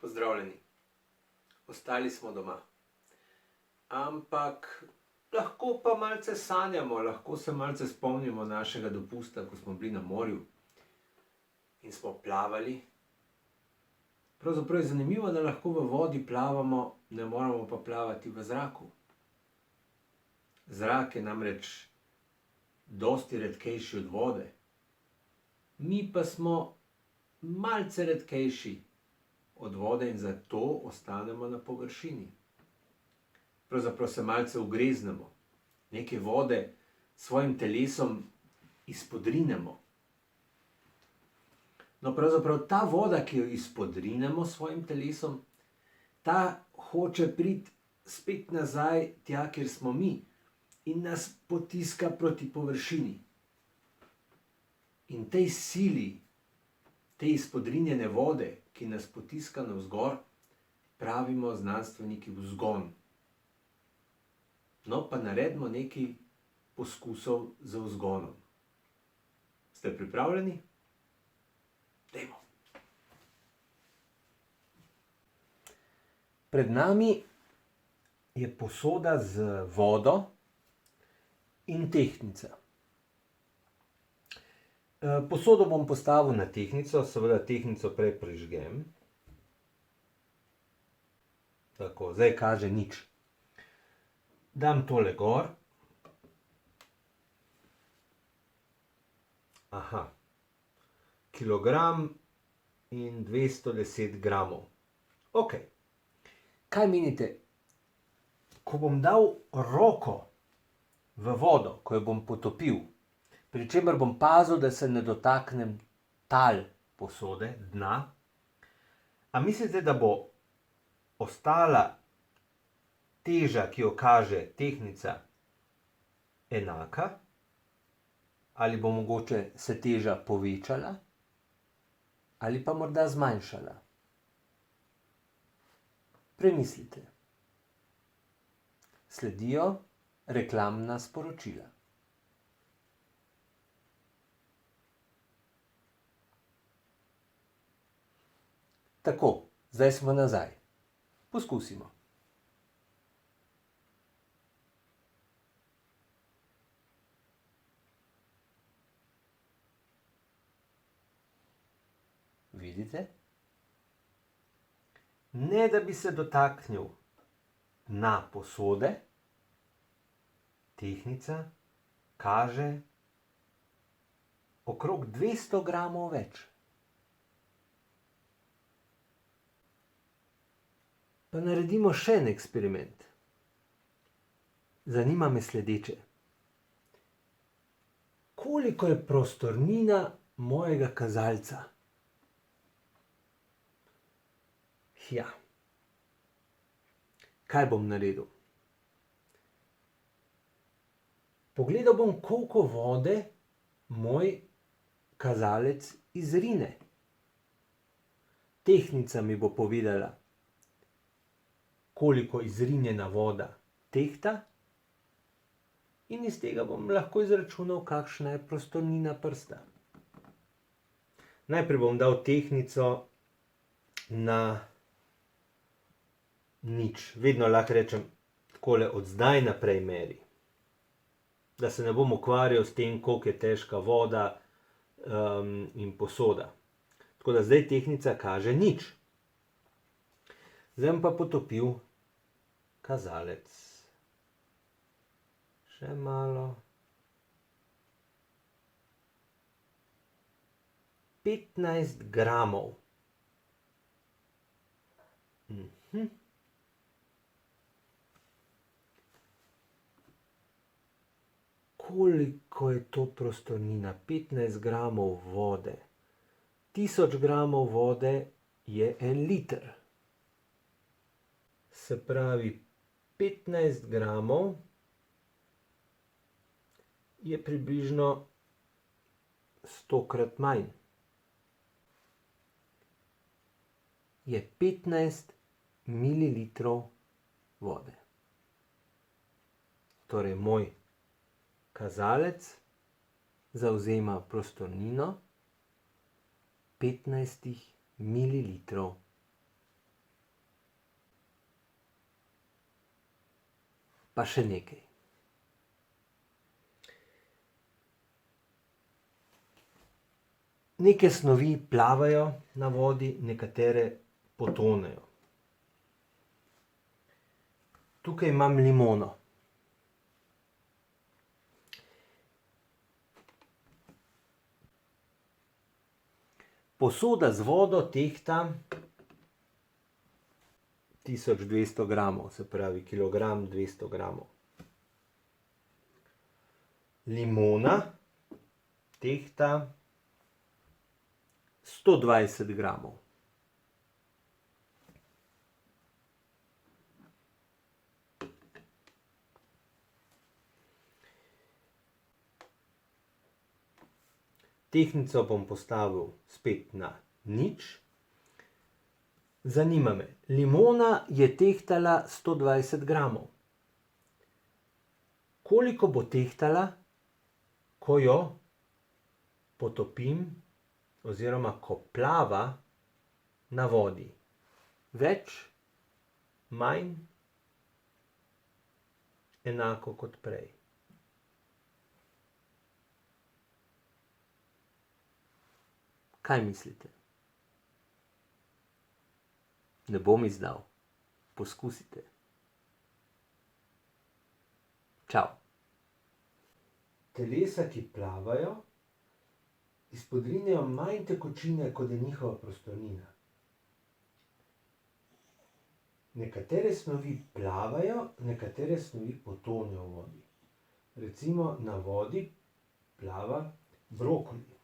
Pozdravljeni. Ostali smo doma. Ampak lahko pa malce sanjamo, lahko se malce spomnimo našega dopusta, ko smo bili na morju in smo plavali. Pravzaprav je zanimivo, da lahko v vodi plavamo, ne moramo pa plavati v zraku. Zrak je namreč dosti redkejši od vode. Mi pa smo malce redkejši od vode in zato ostanemo na površini. Pravzaprav se malce ugreznemo, nekaj vode s svojim telesom izpodrinemo. No, pravzaprav ta voda, ki jo izpodrinemo s svojim telesom, ta hoče priti spet nazaj tja, kjer smo mi in nas potiska proti površini. In tej sili, te izpodrinjene vode, ki nas potiska navzgor, pravimo znanstveniki vzgon. No, pa naredimo nekaj poskusov z vzgonom. Ste pripravljeni? Dajmo. Pred nami je posoda z vodo in tehtnica. Posodo bom postavil na tehtnico, seveda tehtnico prej prižgem. Tako, zdaj kaže nič. Dam tole gor. Aha. Kilogram in 210 gramov. Ok. Kaj menite? Ko bom dal roko v vodo, ko jo bom potopil, pri čemer bom pazil, da se ne dotaknem tal posode, dna, a mislite, da bo ostala teža, ki jo kaže tehtnica, enaka? Ali bo mogoče se teža povečala? Ali pa morda zmanjšala? Premislite. Sledijo reklamna sporočila. Tako, zdaj smo nazaj. Poskusimo. Vidite? Ne, da bi se dotaknil dna posode, tehtnica kaže okrog 200 gramov več. Pa naredimo še en eksperiment. Zanima me sledeče. Koliko je prostornina mojega kazalca? Ja. Kaj bom naredil? Pogledal bom, koliko vode moj kazalec izrine. Tehtnica mi bo povedala, koliko izrinjena voda tehta, in iz tega bom lahko izračunal, kakšna je prostornina prsta. Najprej bom dal tehtnico na nič. Vedno lahko rečem takole, od zdaj naprej meri. Da se ne bom ukvarjal s tem, koliko je težka voda in posoda. Tako da zdaj tehtnica kaže nič. Zdaj bom pa potopil kazalec. Še malo. 15 gramov. Koliko je to prostornina? 15 gramov vode. 1000 gramov vode je 1 liter. Se pravi, 15 gramov je približno 100-krat manj. Je 15 mililitrov vode. Torej, moj kazalec zavzema prostornino 15 mililitrov Pa še nekaj. Neke snovi plavajo na vodi, nekatere potonejo. Tukaj imam limono. Posoda z vodo tehta 1200 gramov, se pravi kilogram 200 gramov. Limona tehta 120 gramov. Tehtnico bom postavil spet na 0. Zanima me, limona je tehtala 120 gramov. Koliko bo tehtala, ko jo potopim oziroma ko plava na vodi? Več, manj, enako kot prej. Kaj mislite? Ne bom izdal. Poskusite. Čau. Telesa, ki plavajo, izpodrinejo manj tekočine, kot je njihova prostornina. Nekatere snovi plavajo, nekatere snovi potonejo v vodi. Recimo na vodi plava brokoli.